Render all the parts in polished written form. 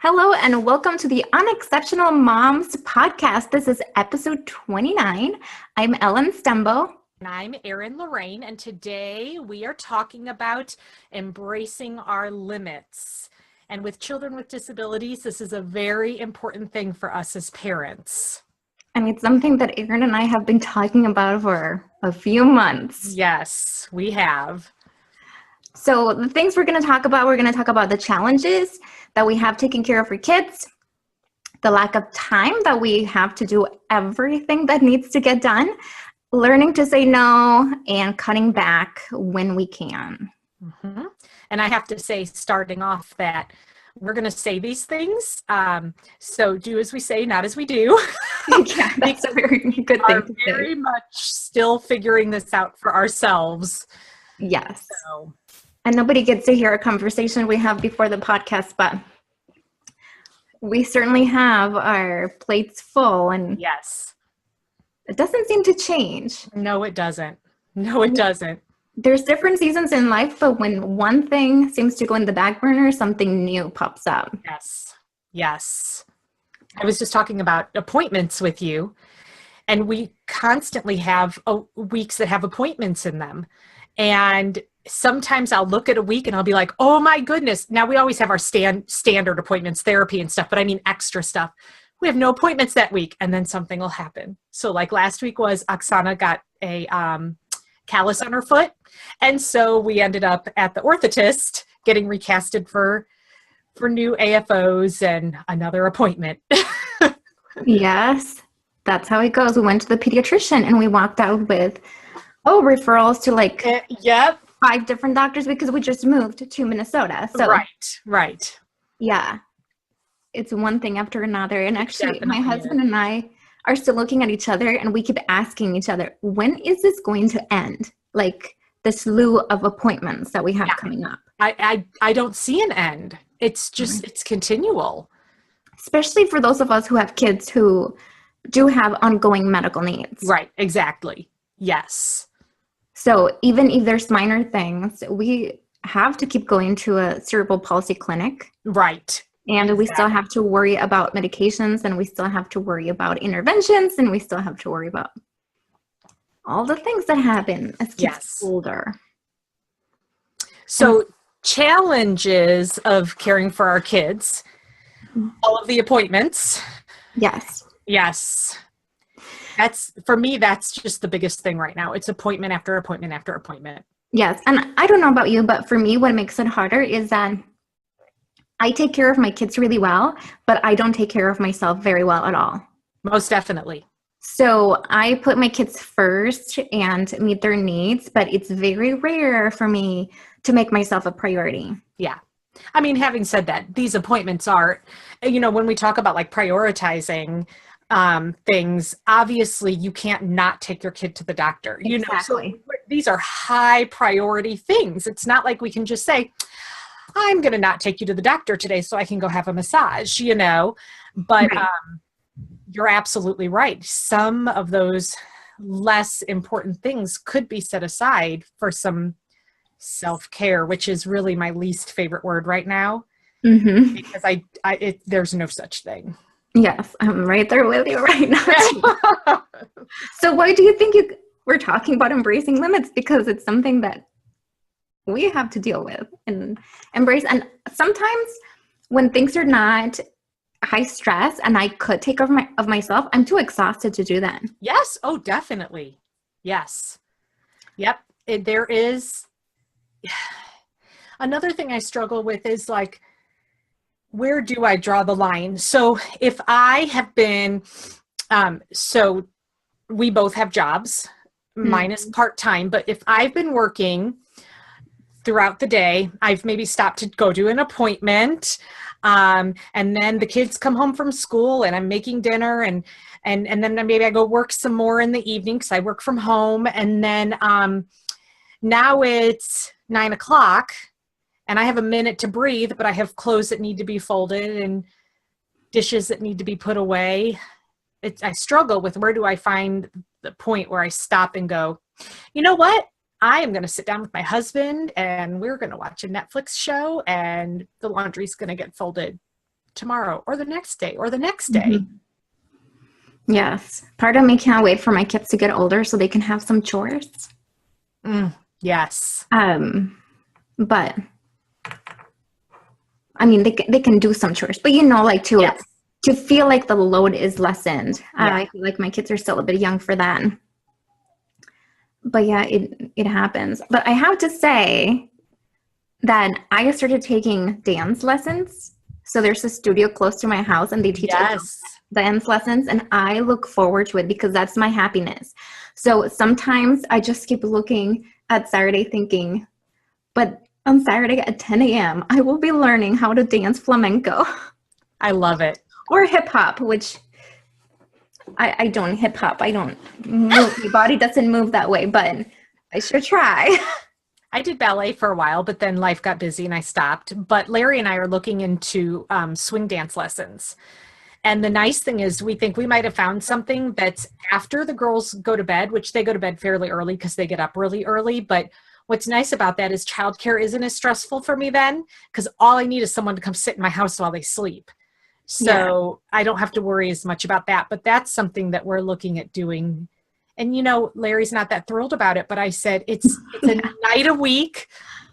Hello and welcome to the Unexceptional Moms podcast. This is episode 29. I'm Ellen Stembo. And I'm Erin Lorraine, and today we are talking about embracing our limits. And with children with disabilities, this is a very important thing for us as parents. And it's something that Erin and I have been talking about for a few months. Yes, we have. So the things we're going to talk about the challenges that we have taking care of our kids, the lack of time that we have to do everything that needs to get done, learning to say no, and cutting back when we can. Mm-hmm. And I have to say, starting off that we're going to say these things. So do as we say, not as we do. Yeah, that's a very good thing to say. Very much still figuring this out for ourselves. Yes. And nobody gets to hear a conversation we have before the podcast, but we certainly have our plates full, and yes, it doesn't seem to change. No, it doesn't. No, it doesn't. There's different seasons in life, but when one thing seems to go in the back burner, something new pops up. Yes. I was just talking about appointments with you, and we constantly have weeks that have appointments in them. And sometimes I'll look at a week and I'll be like, oh my goodness. Now we always have our standard appointments, therapy and stuff, but I mean extra stuff. We have no appointments that week, and then something will happen. So like last week was Oksana got a callus on her foot. And so we ended up at the orthotist getting recasted for new AFOs and another appointment. Yes, that's how it goes. We went to the pediatrician and we walked out with, referrals to Yep. 5 different doctors because we just moved to Minnesota. So Right. Yeah. It's one thing after another. And actually, Definitely my husband and I are still looking at each other and we keep asking each other, when is this going to end? Like the slew of appointments that we have coming up. I don't see an end. It's just, It's continual. Especially for those of us who have kids who do have ongoing medical needs. Right, exactly. Yes. So even if there's minor things, we have to keep going to a cerebral palsy clinic. Right. And exactly. We still have to worry about medications, and we still have to worry about interventions, and we still have to worry about all the things that happen as kids get older. So challenges of caring for our kids, all of the appointments. Yes. For me, that's just the biggest thing right now. It's appointment after appointment after appointment. Yes. And I don't know about you, but for me, what makes it harder is that I take care of my kids really well, but I don't take care of myself very well at all. Most definitely. So I put my kids first and meet their needs, but it's very rare for me to make myself a priority. Yeah. I mean, having said that, these appointments are, when we talk about like prioritizing things, obviously you can't not take your kid to the doctor. Exactly. So these are high priority things. It's not like we can just say, I'm going to not take you to the doctor today so I can go have a massage, but right. You're absolutely right. Some of those less important things could be set aside for some self-care, which is really my least favorite word right now, because there's no such thing. Yes, I'm right there with you right now. So why do you think we're talking about embracing limits? Because it's something that we have to deal with and embrace. And sometimes when things are not high stress and I could take care of myself, I'm too exhausted to do that. Yes. Oh, definitely. Yes. Yep. There is another thing I struggle with is like, where do I draw the line? So if I have been, so we both have jobs, mine is part-time, but if I've been working throughout the day, I've maybe stopped to go to an appointment, and then the kids come home from school and I'm making dinner and then maybe I go work some more in the evening because I work from home. And then now it's 9:00 and I have a minute to breathe, but I have clothes that need to be folded and dishes that need to be put away. I struggle with where do I find the point where I stop and go, you know what? I am going to sit down with my husband and we're going to watch a Netflix show and the laundry's going to get folded tomorrow or the next day or the next day. Yes. Part of me can't wait for my kids to get older so they can have some chores. Yes. But I mean, they can do some chores, but like to feel like the load is lessened. I feel like my kids are still a bit young for that. But yeah, it happens. But I have to say that I started taking dance lessons. So there's a studio close to my house and they teach dance lessons, and I look forward to it because that's my happiness. So sometimes I just keep looking at Saturday thinking, but on Saturday at 10 a.m., I will be learning how to dance flamenco. I love it. Or hip hop, which I don't hip hop. I don't move. My body doesn't move that way, but I sure try. I did ballet for a while, but then life got busy and I stopped. But Larry and I are looking into swing dance lessons. And the nice thing is we think we might have found something that's after the girls go to bed, which they go to bed fairly early because they get up really early. But what's nice about that is childcare isn't as stressful for me then, because all I need is someone to come sit in my house while they sleep. So I don't have to worry as much about that. But that's something that we're looking at doing. And, Larry's not that thrilled about it, but I said it's a night a week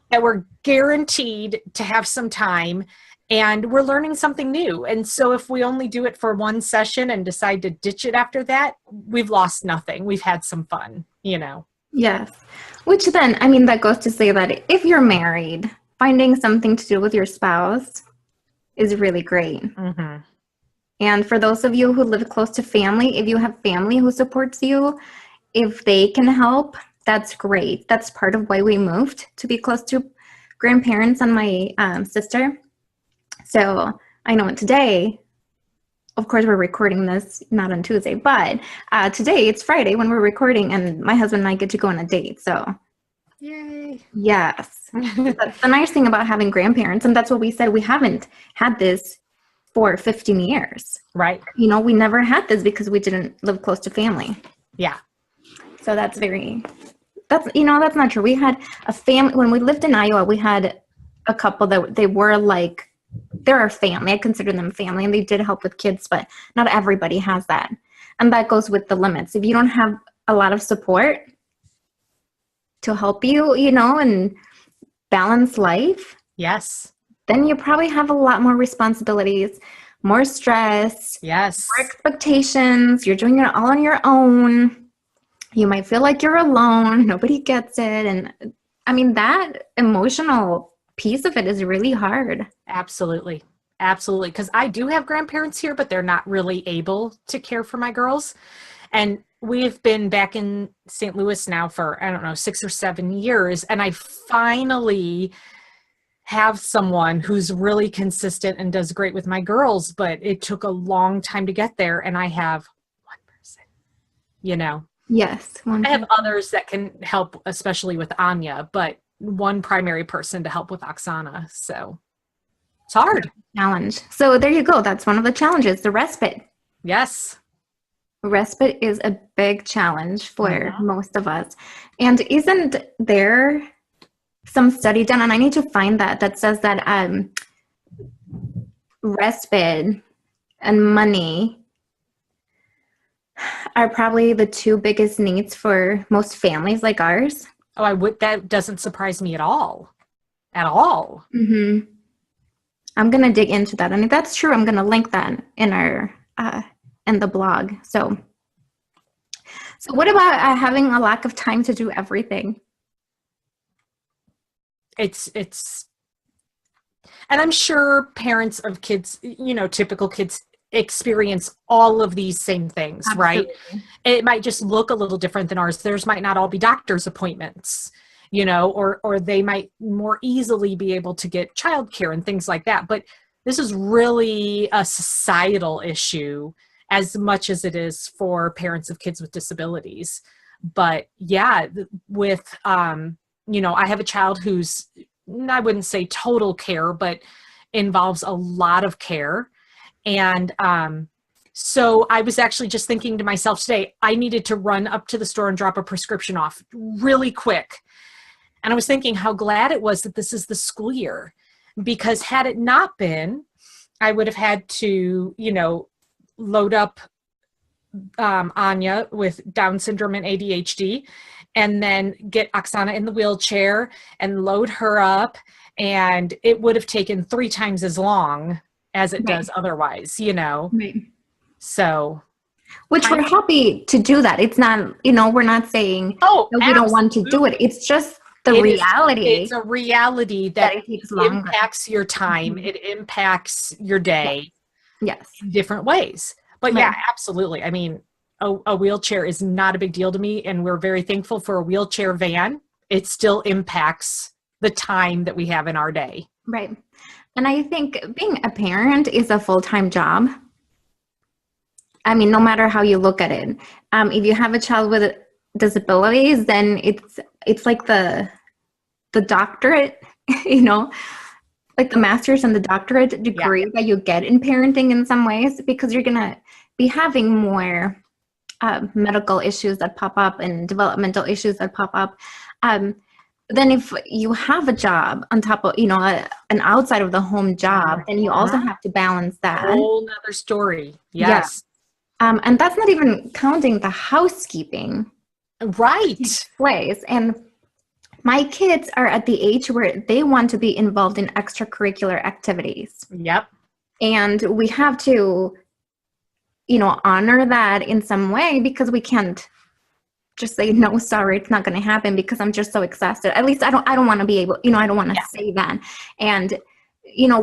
that we're guaranteed to have some time. And we're learning something new. And so if we only do it for one session and decide to ditch it after that, we've lost nothing. We've had some fun, Yes. Which then, I mean, that goes to say that if you're married, finding something to do with your spouse is really great. Mm-hmm. And for those of you who live close to family, if you have family who supports you, if they can help, that's great. That's part of why we moved, to be close to grandparents and my sister. So I know today, of course, we're recording this not on Tuesday, but today it's Friday when we're recording, and my husband and I get to go on a date. So, yay! Yes, that's the nice thing about having grandparents, and that's what we said. We haven't had this for 15 years, right? We never had this because we didn't live close to family. Yeah. So that's not true. We had a family when we lived in Iowa. We had a couple that they were like. They're our family. I consider them family, and they did help with kids, but not everybody has that. And that goes with the limits. If you don't have a lot of support to help you, and balance life, yes, then you probably have a lot more responsibilities, more stress, yes, more expectations. You're doing it all on your own. You might feel like you're alone. Nobody gets it. And I mean, that emotional piece of it is really hard. Absolutely. Because I do have grandparents here, but they're not really able to care for my girls. And we've been back in St. Louis now for, 6 or 7 years. And I finally have someone who's really consistent and does great with my girls, but it took a long time to get there. And I have one person, Yes. I have others that can help, especially with Anya, but one primary person to help with Oksana. So it's hard. Challenge. So there you go. That's one of the challenges, the respite. Yes. Respite is a big challenge for most of us. And isn't there some study done, and I need to find that says that respite and money are probably the two biggest needs for most families like ours. Oh, that doesn't surprise me at all. At all. Mm-hmm. I'm going to dig into that. And if that's true, I'm going to link that in our, in the blog. So what about having a lack of time to do everything? It's, and I'm sure parents of kids, typical kids experience all of these same things. Absolutely. Right? It might just look a little different than ours. Theirs might not all be doctor's appointments, or they might more easily be able to get childcare and things like that. But this is really a societal issue as much as it is for parents of kids with disabilities. But yeah, with, I have a child who's, I wouldn't say total care, but involves a lot of care. And so I was actually just thinking to myself today, I needed to run up to the store and drop a prescription off really quick. And I was thinking how glad it was that this is the school year, because had it not been, I would have had to, load up Anya with Down syndrome and ADHD, and then get Oksana in the wheelchair and load her up. And it would have taken 3 times as long as it does otherwise, Right. So. Which we're happy to do that. It's not, we're not saying that we don't want to do it. It's just the reality. It's a reality that it takes longer. Impacts your time. Mm-hmm. It impacts your day. Yes. In different ways. But yeah, absolutely. I mean, a wheelchair is not a big deal to me, and we're very thankful for a wheelchair van. It still impacts the time that we have in our day. Right. And I think being a parent is a full-time job. I mean, no matter how you look at it. If you have a child with disabilities, then it's like the doctorate, like the master's and the doctorate degree that you get in parenting in some ways, because you're going to be having more medical issues that pop up and developmental issues that pop up. Then if you have a job on top of, an outside of the home job, then you also have to balance that. A whole nother story. Yes. Yeah. And that's not even counting the housekeeping. Right. Place. And my kids are at the age where they want to be involved in extracurricular activities. Yep. And we have to, honor that in some way, because we can't just say, no, sorry, it's not going to happen because I'm just so exhausted. At least I don't want to be able, I don't want to say that. And,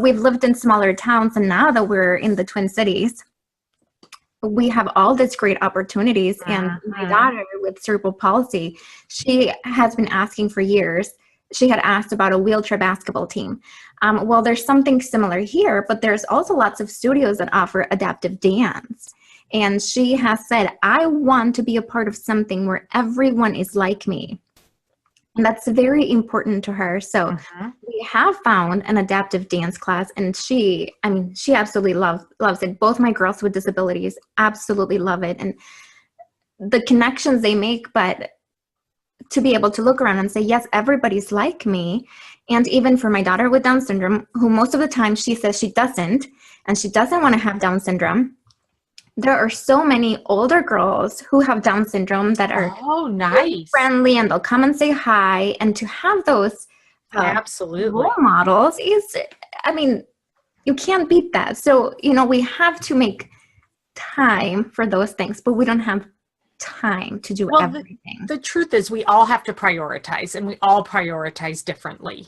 we've lived in smaller towns, and now that we're in the Twin Cities, we have all these great opportunities. And my daughter with cerebral palsy, she has been asking for years. She had asked about a wheelchair basketball team. Well, there's something similar here, but there's also lots of studios that offer adaptive dance. And she has said, I want to be a part of something where everyone is like me. And that's very important to her. So we have found an adaptive dance class, and she absolutely loves it. Both my girls with disabilities absolutely love it. And the connections they make, but to be able to look around and say, yes, everybody's like me. And even for my daughter with Down syndrome, who most of the time she says she doesn't, and she doesn't want to have Down syndrome, there are so many older girls who have Down syndrome that are nice, friendly, and they'll come and say hi. And to have those absolutely role models is, you can't beat that. So, we have to make time for those things, but we don't have time to do everything. The truth is, we all have to prioritize, and we all prioritize differently.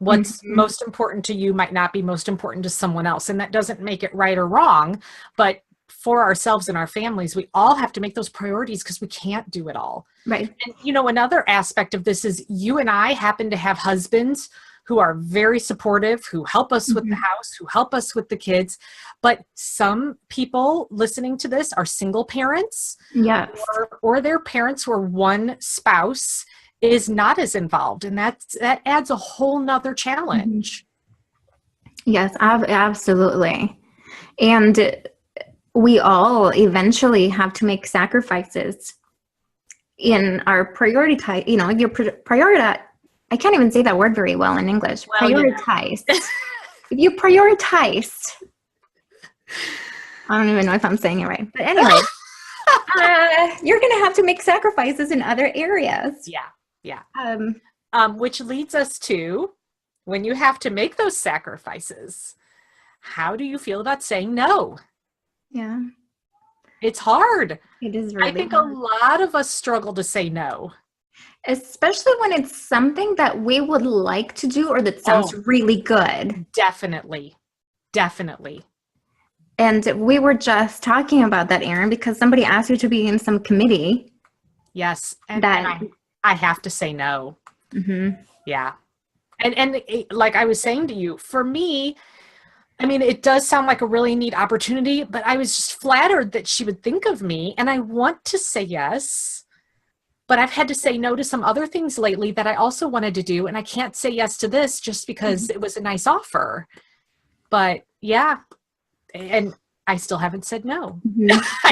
What's most important to you might not be most important to someone else, and that doesn't make it right or wrong. But for ourselves and our families, we all have to make those priorities, because we can't do it all. Right. And another aspect of this is, you and I happen to have husbands who are very supportive, who help us with the house, who help us with the kids. But some people listening to this are single parents, yes, or their parents where one spouse is not as involved, and that adds a whole nother challenge. Yes, absolutely. And we all eventually have to make sacrifices in our prioritize. Your prioritize. I can't even say that word very well in English. Well, prioritize. If you prioritize, I don't even know if I'm saying it right. But anyway, you're going to have to make sacrifices in other areas. Yeah. Which leads us to, when you have to make those sacrifices, how do you feel about saying no? Yeah. It's hard. It is really I think hard. A lot of us struggle to say no. Especially when it's something that we would like to do, or that sounds really good. Definitely. And we were just talking about that, Erin, because somebody asked you to be in some committee. Yes. And I have to say no. Yeah. And like I was saying to you, for me, it does sound like a really neat opportunity, but I was just flattered that she would think of me, and I want to say yes, but I've had to say no to some other things lately that I also wanted to do, and I can't say yes to this just because it was a nice offer. But yeah, and I still haven't said no.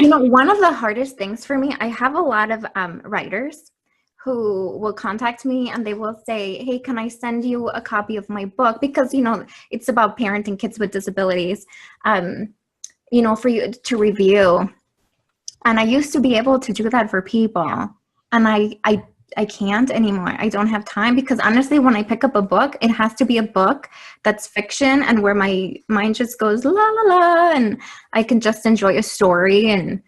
One of the hardest things for me, I have a lot of writers who will contact me and they will say, hey, can I send you a copy of my book? Because, it's about parenting kids with disabilities, for you to review. And I used to be able to do that for people. And I can't anymore. I don't have time because honestly, when I pick up a book, it has to be a book that's fiction and where my mind just goes la la la, and I can just enjoy a story and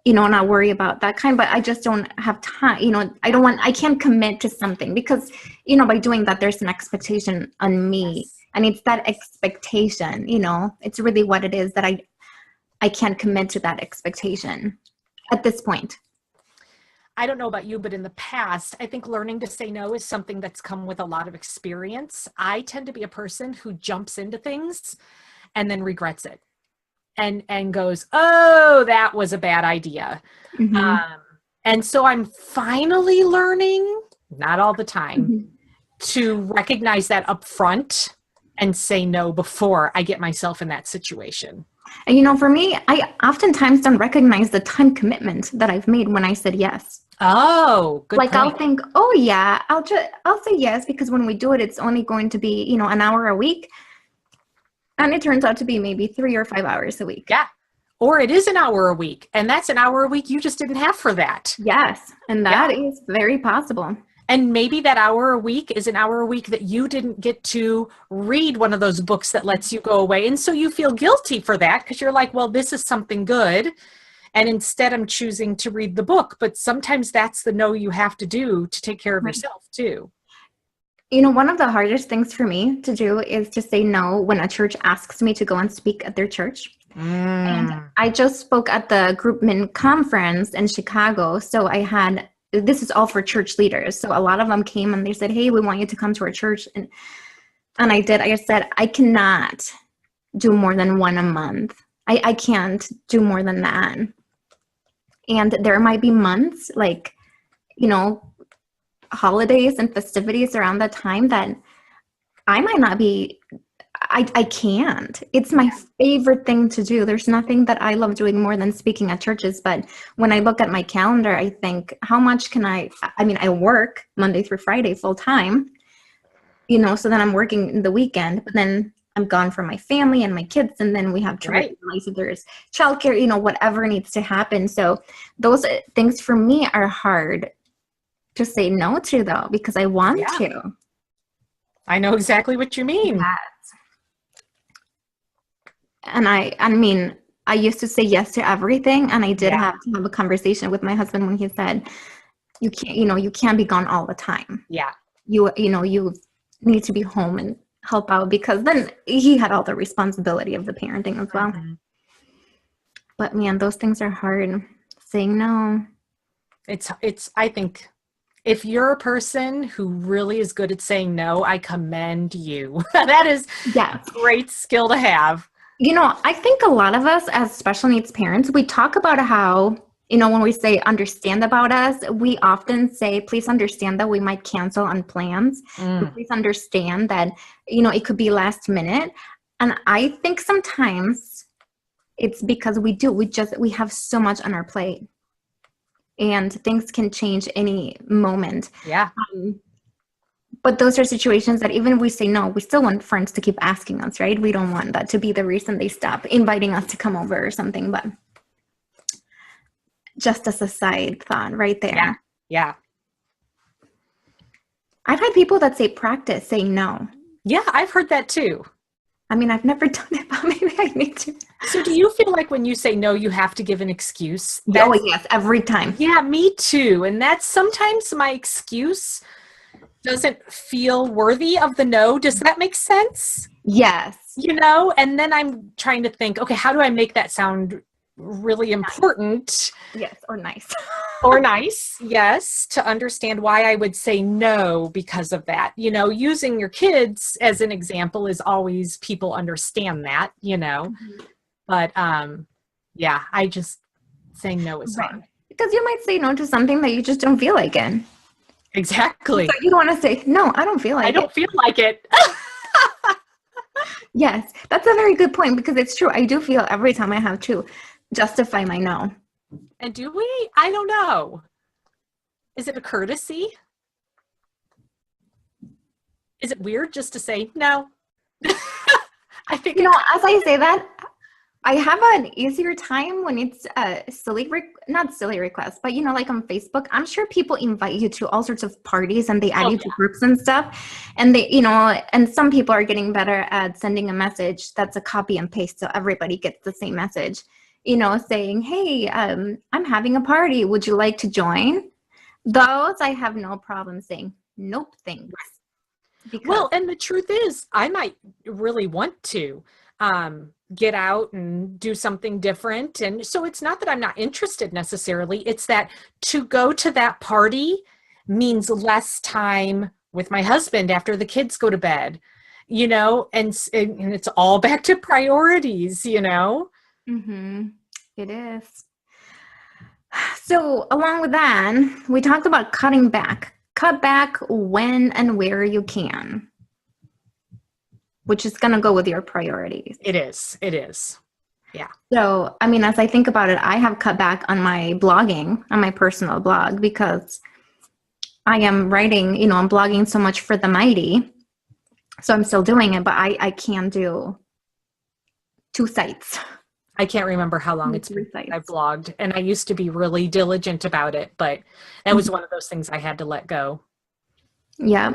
not worry about that kind. But I just don't have time. I can't commit to something because by doing that, there's an expectation on me, and it's that expectation. It's really what it is that I can't commit to that expectation at this point. I don't know about you, but in the past, I think learning to say no is something that's come with a lot of experience. I tend to be a person who jumps into things and then regrets it and goes, oh, that was a bad idea. Mm-hmm. And so I'm finally learning, not all the time, to recognize that up front and say no before I get myself in that situation. And for me, I oftentimes don't recognize the time commitment that I've made when I said yes. Oh, good point. I'll think, oh yeah, I'll say yes because when we do it, it's only going to be, an hour a week. And it turns out to be maybe 3 or 5 hours a week. Yeah. Or it is an hour a week, and that's an hour a week you just didn't have for that. Yes. And that is very possible. And maybe that hour a week is an hour a week that you didn't get to read one of those books that lets you go away. And so you feel guilty for that because you're like, well, this is something good. And instead I'm choosing to read the book. But sometimes that's the no you have to do to take care of yourself too. One of the hardest things for me to do is to say no when a church asks me to go and speak at their church. And I just spoke at the Groupman conference in Chicago. So this is all for church leaders. So a lot of them came and they said, hey, we want you to come to our church. And I did. I said, I cannot do more than one a month. I can't do more than that. And there might be months like, holidays and festivities around that time that I might not be, I can't. It's my favorite thing to do. There's nothing that I love doing more than speaking at churches. But when I look at my calendar, I think, how much can I work Monday through Friday full time, so then I'm working in the weekend, but then I'm gone from my family and my kids. And then we have to recognize if there's childcare, whatever needs to happen. So those things for me are hard to say no to though, because I want to. I know exactly what you mean. Yes. And I used to say yes to everything. And I did have to have a conversation with my husband when he said, you can't be gone all the time. Yeah. You need to be home and help out, because then he had all the responsibility of the parenting as well. But man, those things are hard. Saying no. I think if you're a person who really is good at saying no, I commend you. That is a great skill to have. I think a lot of us as special needs parents, we talk about how, when we say understand about us, we often say, please understand that we might cancel on plans. Please understand that, it could be last minute. And I think sometimes it's because we have so much on our plate and things can change any moment. Yeah. But those are situations that even if we say no, we still want friends to keep asking us, right? We don't want that to be the reason they stop inviting us to come over or something. But just as a side thought right there. Yeah. I've had people that say practice saying no. Yeah, I've heard that too. I've never done it, but maybe I need to. So do you feel like when you say no, you have to give an excuse? Oh, yes, every time. Yeah, me too. And that's sometimes my excuse doesn't feel worthy of the no. Does that make sense? Yes. And then I'm trying to think, okay, how do I make that sound really important? Yes, or nice. Or nice, yes, to understand why I would say no because of that. Using your kids as an example is always, people understand that, But I just saying no is hard. Because you might say no to something that you just don't feel like it. Exactly. So you don't want to say, no, I don't feel like it. I don't feel like it. Yes, that's a very good point, because it's true. I do feel every time I have to justify my no. And do we? I don't know. Is it a courtesy? Is it weird just to say no? I think As I say that, I have an easier time when it's a silly, not silly request, but like on Facebook, I'm sure people invite you to all sorts of parties and they add you to groups and stuff. And they, and some people are getting better at sending a message that's a copy and paste so everybody gets the same message, saying, hey, I'm having a party. Would you like to join? Those I have no problem saying, nope, thanks. Well, and the truth is, I might really want to get out and do something different. And so it's not that I'm not interested necessarily. It's that to go to that party means less time with my husband after the kids go to bed, and it's all back to priorities, Mm-hmm. It is. So along with that, we talked about cutting back. Cut back when and where you can, which is going to go with your priorities. It is. Yeah. So, as I think about it, I have cut back on my blogging, on my personal blog, because I am writing, I'm blogging so much for The Mighty. So I'm still doing it, but I can do 2 sites. I can't remember how long it's been I blogged, and I used to be really diligent about it, but that was one of those things I had to let go. Yeah.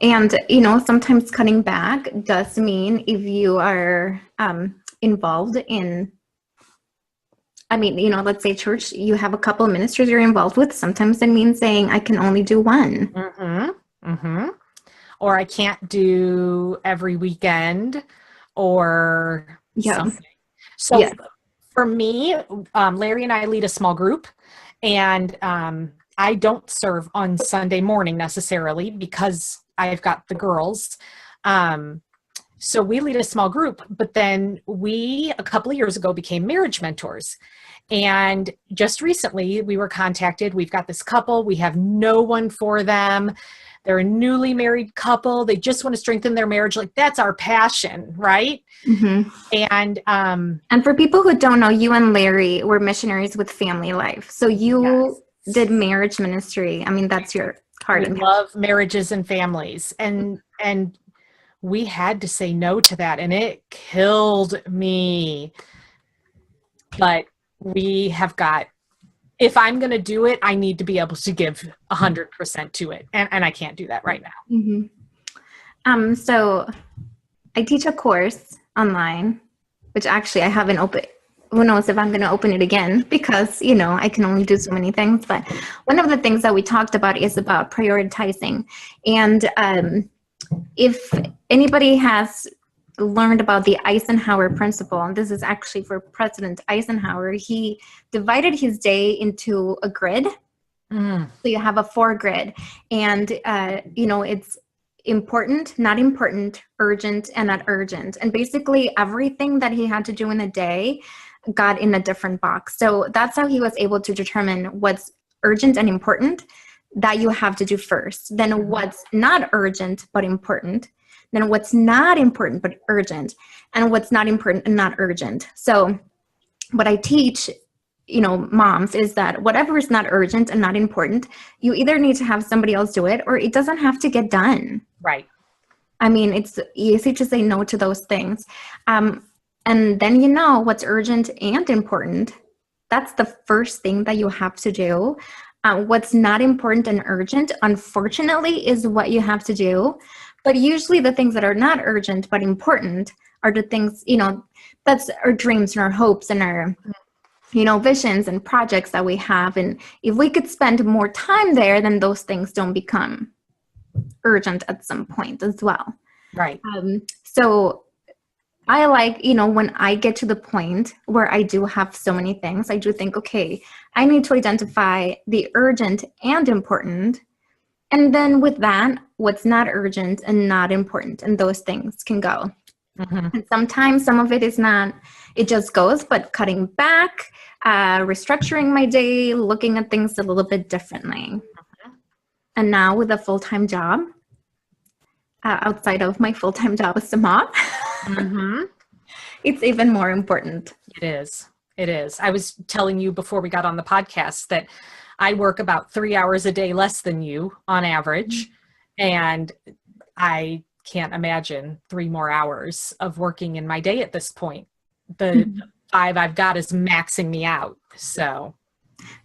And, sometimes cutting back does mean if you are involved in, let's say church, you have a couple of ministers you're involved with. Sometimes it means saying, I can only do one. Mm-hmm. Mm-hmm. Or I can't do every weekend or something. So for me, Larry and I lead a small group, and I don't serve on Sunday morning necessarily because I've got the girls. So we lead a small group, but then we, a couple of years ago, became marriage mentors. And just recently we were contacted. We've got this couple. We have no one for them. They're a newly married couple. They just want to strengthen their marriage. Like, that's our passion, right? Mm-hmm. And for people who don't know, you and Larry were missionaries with Family Life. So you did marriage ministry. That's your heart. I love marriages and families. And we had to say no to that. And it killed me. But we have got, if I'm going to do it, I need to be able to give 100% to it. And I can't do that right now. Mm-hmm. So I teach a course online, which actually I haven't opened. Who knows if I'm going to open it again because, I can only do so many things. But one of the things that we talked about is about prioritizing. And if anybody has learned about the Eisenhower principle, and this is actually for President Eisenhower, he divided his day into a grid. So you have a 4 grid, and it's important, not important, urgent, and not urgent. And basically everything that he had to do in a day got in a different box. So that's how he was able to determine what's urgent and important that you have to do first, then what's not urgent but important, then what's not important but urgent, and what's not important and not urgent. So what I teach, moms, is that whatever is not urgent and not important, you either need to have somebody else do it or it doesn't have to get done. Right. It's easy to say no to those things. And then what's urgent and important. That's the first thing that you have to do. What's not important and urgent, unfortunately, is what you have to do. But usually the things that are not urgent but important are the things, that's our dreams and our hopes and our, visions and projects that we have. And if we could spend more time there, then those things don't become urgent at some point as well. Right. So I like, when I get to the point where I do have so many things, I do think, okay, I need to identify the urgent and important. And then with that, what's not urgent and not important, and those things can go. Mm-hmm. And sometimes some of it is not, it just goes, but cutting back, restructuring my day, looking at things a little bit differently. Mm-hmm. And now with a full-time job, outside of my full-time job as a mom, mm-hmm. It's even more important. It is. I was telling you before we got on the podcast that I work about 3 hours a day less than you on average. And I can't imagine 3 more hours of working in my day at this point. The 5 I've got is maxing me out. So.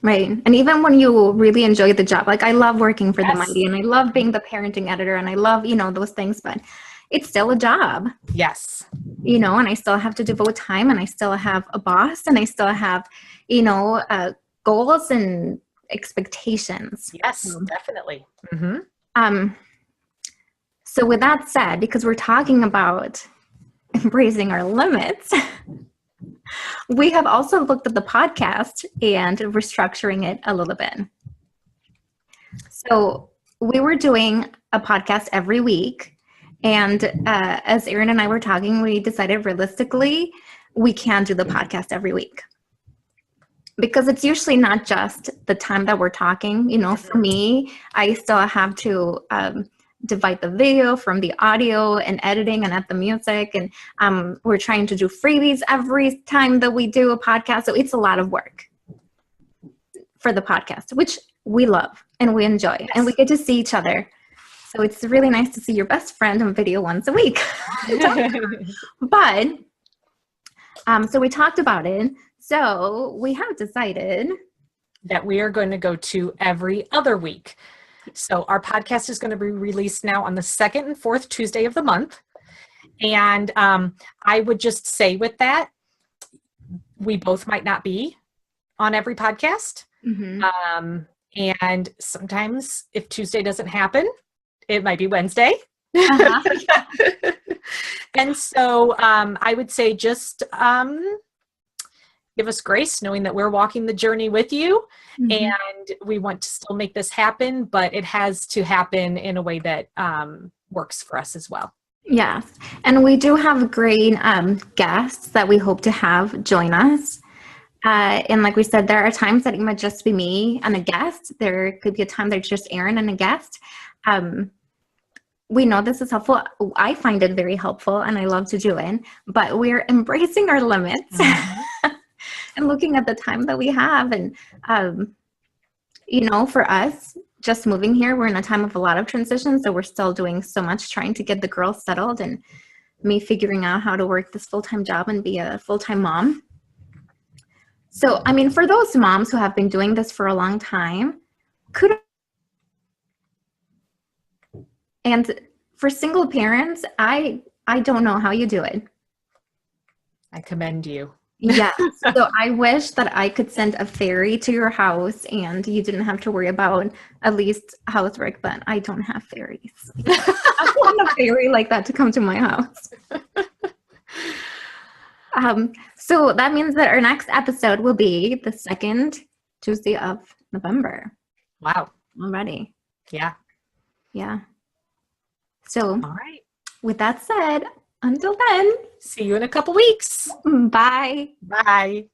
Right. And even when you really enjoy the job, like I love working for the Yes. Mighty and I love being the parenting editor and I love, those things, but it's still a job, Yes. and I still have to devote time and I still have a boss and I still have, goals and expectations. Yes, definitely. So with that said, because we're talking about embracing our limits, we have also looked at the podcast and restructuring it a little bit. So we were doing a podcast every week. And as Erin and I were talking, we decided realistically, we can't do the podcast every week. Because it's usually not just the time that we're talking. For me, I still have to divide the video from the audio and editing and add the music. And we're trying to do freebies every time that we do a podcast. So it's a lot of work for the podcast, which we love and we enjoy. Yes. And we get to see each other. So it's really nice to see your best friend on video once a week. But, so we talked about it. So we have decided that we are going to go to every other week. So our podcast is going to be released now on the 2nd and 4th Tuesday of the month. And I would just say with that, we both might not be on every podcast. And sometimes if Tuesday doesn't happen, it might be Wednesday. And so I would say just give us grace, knowing that we're walking the journey with you. And we want to still make this happen, but it has to happen in a way that works for us as well. Yes. And we do have great guests that we hope to have join us. And like we said, there are times that it might just be me and a guest. There could be a time that it's just Erin and a guest. We know this is helpful. I find it very helpful and I love to do it, but we're embracing our limits and looking at the time that we have. And, for us, just moving here, we're in a time of a lot of transition. So we're still doing so much trying to get the girls settled and me figuring out how to work this full-time job and be a full-time mom. So, for those moms who have been doing this for a long time, and for single parents, I don't know how you do it. I commend you. Yeah. So I wish that I could send a ferry to your house and you didn't have to worry about at least housework, but I don't have ferries. I want a ferry like that to come to my house. So that means that our next episode will be the 2nd Tuesday of November. Wow. Already. Yeah. Yeah. So, all right. With that said, until then, see you in a couple weeks. Bye. Bye.